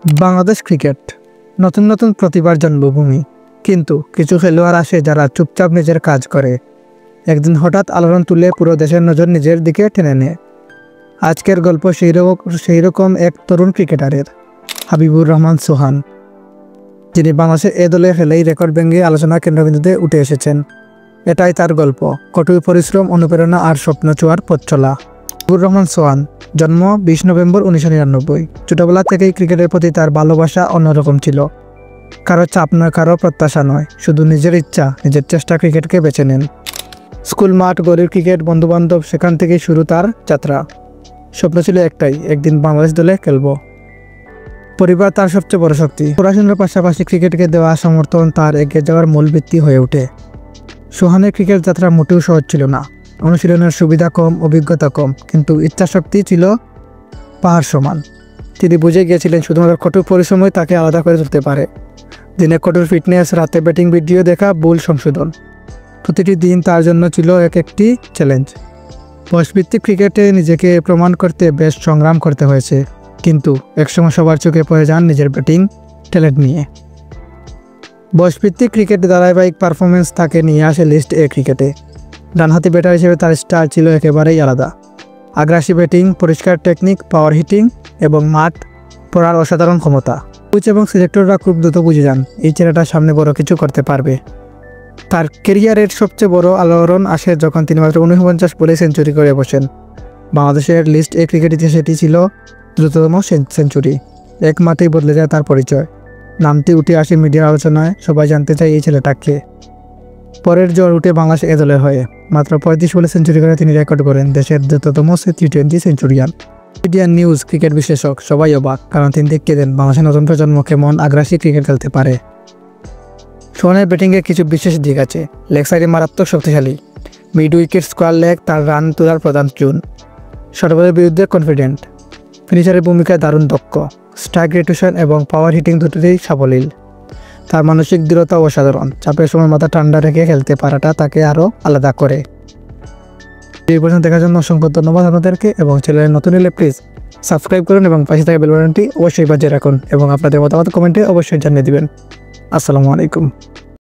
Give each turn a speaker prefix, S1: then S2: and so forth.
S1: Bangladesh cricket নতুন নতুন প্রতিভার জন্মভূমি, কিন্তু কিছু খেলোয়াড় আসে যারা চুপচাপ নিজের কাজ করে। একদিন হঠাৎ আলোড়ন তুলে পুরো দেশের নজর নিজের দিকে টেনে নেয়। আজকের গল্প সেই রকম এক তরুণ ক্রিকেটারের, হাবিবুর রহমান সোহান, যিনি বাংলাদেশের এ দলে খেলেই রেকর্ড ভেঙে আলোচনার কেন্দ্রবিন্দুতে উঠে এসেছেন। এটাই তার গল্প, কঠোর পরিশ্রম, অনুপ্রেরণা আর স্বপ্ন ছোঁয়ার পথ চলা। হাবিবুর রহমান সোহান জন্ম 20 নভেম্বর 1999। ছোটবেলা থেকেই ক্রিকেটের প্রতি তার ভালোবাসা অন্যরকম ছিল। কারো চাপ নয়, কারো প্রত্যাশা নয়, শুধু নিজের ইচ্ছা, নিজের চেষ্টা ক্রিকেটকে বেছে নেন। স্কুল মাঠ, গলির ক্রিকেট, বন্ধুবান্ধব, সেখান থেকেই শুরু তার যাত্রা। স্বপ্ন ছিল একটাই, একদিন বাংলাদেশ দলে খেলব। পরিবার তার সবচেয়ে বড় শক্তি। পড়াশোনার পাশাপাশি ক্রিকেটকে দেওয়া সমর্থন তার এগিয়ে যাওয়ার মূল ভিত্তি হয়ে ওঠে। সোহানের ক্রিকেট যাত্রা মোটেও সহজ ছিল না। অনুশীলনের সুবিধা কম, অভিজ্ঞতা কম, কিন্তু ইচ্ছাশক্তি ছিল পাহাড় সমান। তিনি বুঝে গিয়েছিলেন শুধুমাত্র কঠোর পরিশ্রমই তাকে আলাদা করে তুলতে পারে। দিনে কঠোর ফিটনেস, রাতে ব্যাটিং ভিডিও দেখা, ভুল সংশোধন। প্রতিটি দিন তার জন্য ছিল একটি চ্যালেঞ্জ। বয়সভিত্তিক ক্রিকেটে নিজেকে প্রমাণ করতে বেশ সংগ্রাম করতে হয়েছে, কিন্তু একসময় সবার চোখে পড়ে যান নিজের ব্যাটিং ট্যালেন্ট নিয়ে। বয়সভিত্তিক ক্রিকেটে ধারাবাহিক পারফরমেন্স তাকে নিয়ে আসে লিস্ট এ ক্রিকেটে। ডানহাতি ব্যাটার হিসেবে তার স্টাইল ছিল একেবারেই আলাদা। আগ্রাসী ব্যাটিং, পরিষ্কার টেকনিক, পাওয়ার হিটিং এবং মাঠ পড়ার অসাধারণ ক্ষমতা। কোচ এবং সিলেক্টররা খুব দ্রুত বুঝে যান এই ছেলেটার সামনে বড় কিছু করতে পারবে। তার ক্যারিয়ারের সবচেয়ে বড় আলোড়ন আসে যখন তিনি মাত্র 49 বলে সেঞ্চুরি করে বসেন। বাংলাদেশের লিস্ট এ ক্রিকেট ইতিহাসে এটি ছিল দ্রুততম সেঞ্চুরি। এক মাঠেই বদলে যায় তার পরিচয়। নামটি উঠে আসে মিডিয়ার আলোচনায়, সবাই জানতে চায় এই ছেলেটাকে। পরের জ্বর উঠে বাংলাদেশ এ দলে হয়ে মাত্র 35 বলে সেঞ্চুরি করে তিনি রেকর্ড করেন দেশের দ্রুততম T20 centurion. Media, news, cricket বিশ্লেষক সবাই অবাক, কারণ তিনি দেখিয়ে দেন বাংলাদেশের নতুন প্রজন্ম কেমন আগ্রাসী ক্রিকেট খেলতে পারে। সোহানের ব্যাটিংয়ের কিছু বিশেষ দিক আছে। লেগ সাইডে মারাত্মক শক্তিশালী, মিড উইকেট স্কোয়ার লেগ তার রান তোলার প্রধান চুন। সর্বদের বিরুদ্ধে কনফিডেন্ট, ফিনিশারের ভূমিকায় দারুণ দক্ষ, স্ট্রাইক রোটেশন এবং পাওয়ার হিটিং দুটোতেই সাবলীল। তার মানসিক দৃঢ়তা অসাধারণ, চাপের সময় মাথা ঠান্ডা রেখে খেলতে পারাটা তাকে আরও আলাদা করে। এই পর্যন্ত দেখার জন্য অসংখ্য ধন্যবাদ আপনাদেরকে, এবং চ্যানেলে নতুন হলে প্লিজ সাবস্ক্রাইব করুন এবং পাশে থাকা বেল বাটনটি অবশ্যই বাজিয়ে রাখুন, এবং আপনাদের মতামত কমেন্টে অবশ্যই জানিয়ে দিবেন। আসসালামু আলাইকুম।